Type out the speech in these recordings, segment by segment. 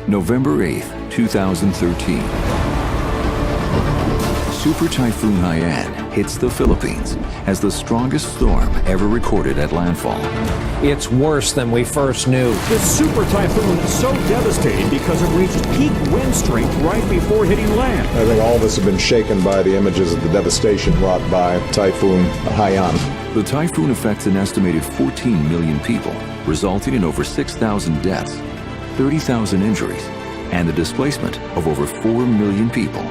November 8th, 2013. Super Typhoon Haiyan hits the Philippines as the strongest storm ever recorded at landfall. It's worse than we first knew. The super typhoon is so devastating because it reached peak wind strength right before hitting land. I think all of us have been shaken by the images of the devastation wrought by Typhoon Haiyan. The typhoon affects an estimated 14 million people, resulting in over 6,000 deaths, 30,000 injuries, and the displacement of over 4 million people.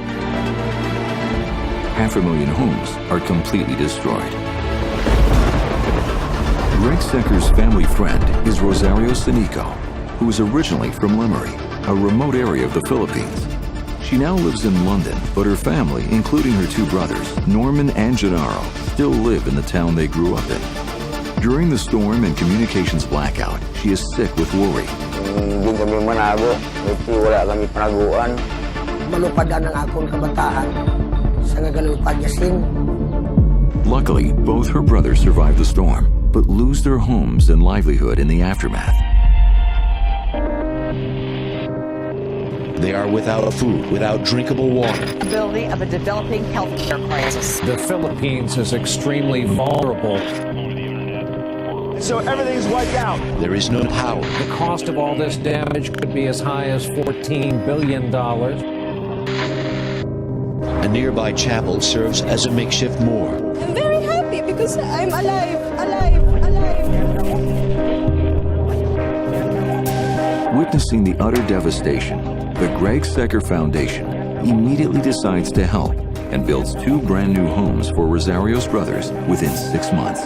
500,000 homes are completely destroyed. Greg Secker's family friend is Rosario Sinico, who is originally from Lemery, a remote area of the Philippines. She now lives in London, but her family, including her two brothers, Norman and Gennaro, still live in the town they grew up in. During the storm and communications blackout, she is sick with worry. Hindi kami manago, wala kami panaguan. Malupadan ang akong kabataan sa nagalupad yasing. Luckily, both her brothers survived the storm, but lose their homes and livelihood in the aftermath. They are without food, without drinkable water. Ability of a developing healthcare crisis. The Philippines is extremely vulnerable. So everything's wiped out. There is no power. The cost of all this damage could be as high as $14 billion. A nearby chapel serves as a makeshift morgue. I'm very happy because I'm alive. Witnessing the utter devastation, the Greg Secker Foundation immediately decides to help and builds 2 brand new homes for Rosario's brothers within 6 months.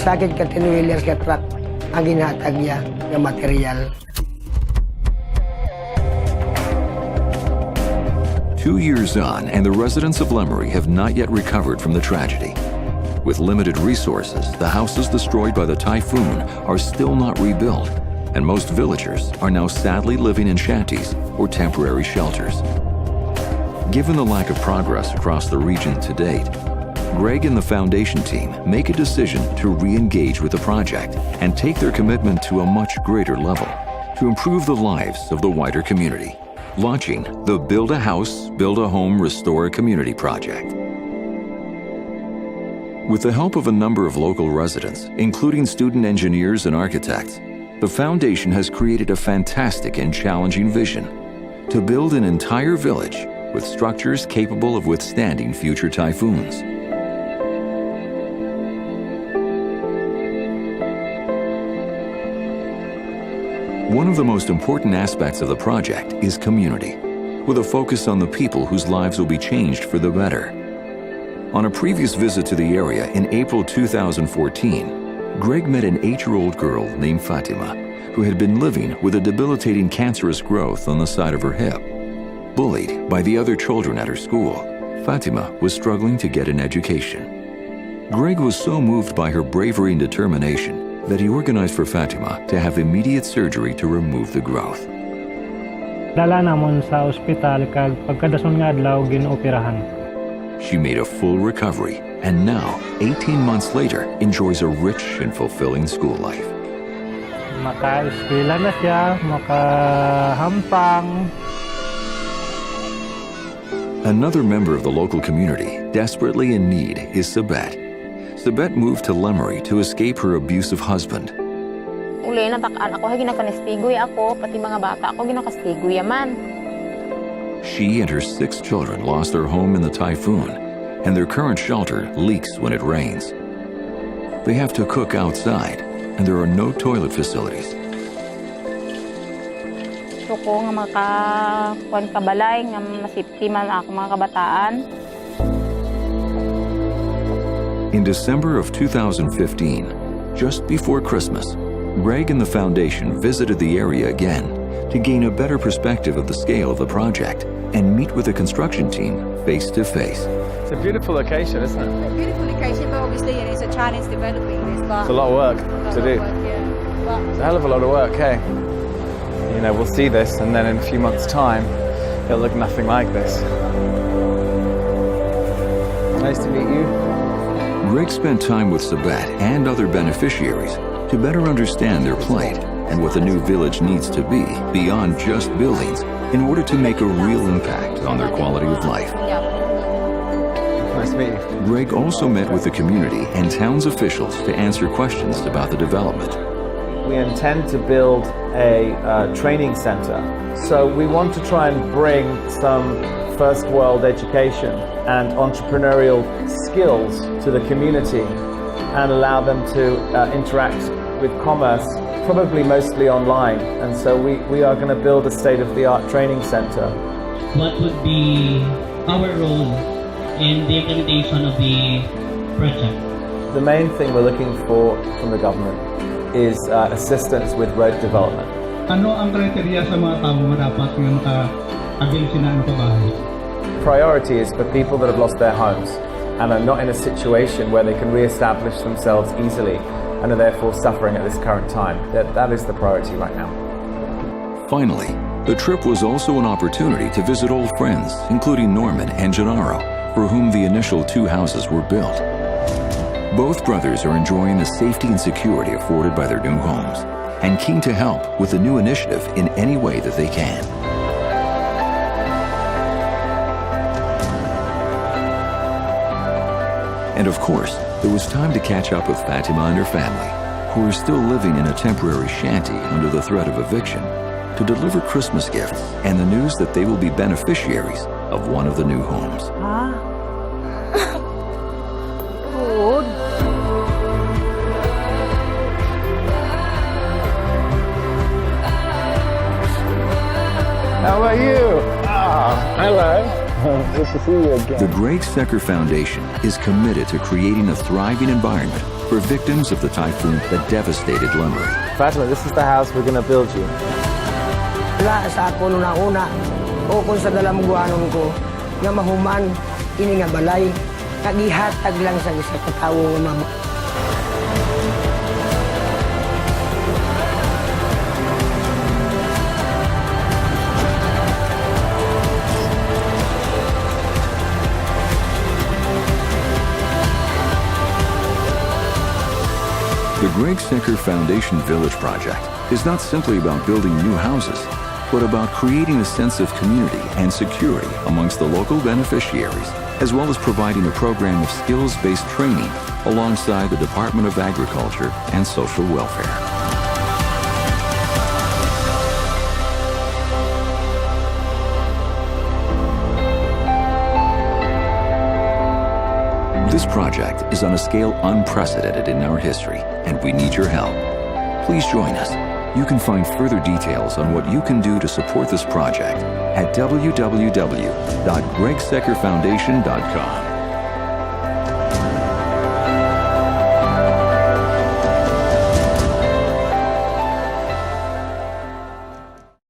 Sakit ka tinuwilyas ka truck ang ginatag niya ng material. 2 years on, and the residents of Lemery have not yet recovered from the tragedy. With limited resources, the houses destroyed by the typhoon are still not rebuilt, and most villagers are now sadly living in shanties or temporary shelters. Given the lack of progress across the region to date, Greg and the foundation team make a decision to re-engage with the project and take their commitment to a much greater level to improve the lives of the wider community, launching the Build a House, Build a Home, Restore a Community project. With the help of a number of local residents, including student engineers and architects, the foundation has created a fantastic and challenging vision to build an entire village with structures capable of withstanding future typhoons. One of the most important aspects of the project is community, with a focus on the people whose lives will be changed for the better. On a previous visit to the area in April 2014, Greg met an 8-year-old girl named Fatima, who had been living with a debilitating cancerous growth on the side of her hip. Bullied by the other children at her school, Fatima was struggling to get an education. Greg was so moved by her bravery and determination that he organized for Fatima to have immediate surgery to remove the growth. Dala namon sa ospital kag pagkadason nga adlaw ginooperahan. She made a full recovery and now, 18 months later, enjoys a rich and fulfilling school life. Maka-eskwela na siya, makahampang. Another member of the local community desperately in need is Sabet. Sabet moved to Lemery to escape her abusive husband. Uli natakaan ako, ginakanistigoy ako, pati mga bata ako ginakastigoy man. She and her 6 children lost their home in the typhoon, and their current shelter leaks when it rains. They have to cook outside, and there are no toilet facilities. Gusto ko nga makakuan kabalay, nga masipti man ako mga kabataan. In December of 2015, just before Christmas, Greg and the foundation visited the area again to gain a better perspective of the scale of the project and meet with the construction team face to face. It's a beautiful location, isn't it? A beautiful location, but obviously it's a challenge developing this. It's a lot of work to do. It's a hell of a lot of work, hey? You know, we'll see this, and then in a few months' time, it'll look nothing like this. Nice to meet you. Greg spent time with Sabet and other beneficiaries to better understand their plight and what the new village needs to be beyond just buildings in order to make a real impact on their quality of life. Nice to meet you. Greg also met with the community and town's officials to answer questions about the development. We intend to build a training center. So we want to try and bring some first world education and entrepreneurial skills to the community and allow them to interact with commerce, probably mostly online. And so we are going to build a state-of-the-art training center. What would be our role in the implementation of the project? The main thing we're looking for from the government is assistance with road development. Ano ang kriteria sa mga tao na dapat maka-avail sila ng pabahay? Priority is for people that have lost their homes and are not in a situation where they can re-establish themselves easily and are therefore suffering at this current time. That is the priority right now. Finally, the trip was also an opportunity to visit old friends, including Norman and Gennaro, for whom the initial 2 houses were built. Both brothers are enjoying the safety and security afforded by their new homes and keen to help with the new initiative in any way that they can. And of course, there was time to catch up with Fatima and her family, who are still living in a temporary shanty under the threat of eviction, to deliver Christmas gifts and the news that they will be beneficiaries of one of the new homes. Good. How about you? Hello. Good to see you again. The Greg Secker Foundation is committed to creating a thriving environment for victims of the typhoon that devastated Lemery. Fatima, this is the house we're going to build you. Wala sa ako nung nauna, o kung sa dalamguanon ko, nga mahuman, ini nga balay, nagihatag lang sa isa katawo nga mama. The Greg Secker Foundation Village Project is not simply about building new houses, but about creating a sense of community and security amongst the local beneficiaries, as well as providing a program of skills-based training alongside the Department of Agriculture and Social Welfare. This project is on a scale unprecedented in our history, and we need your help. Please join us. You can find further details on what you can do to support this project at www.gregseckerfoundation.com.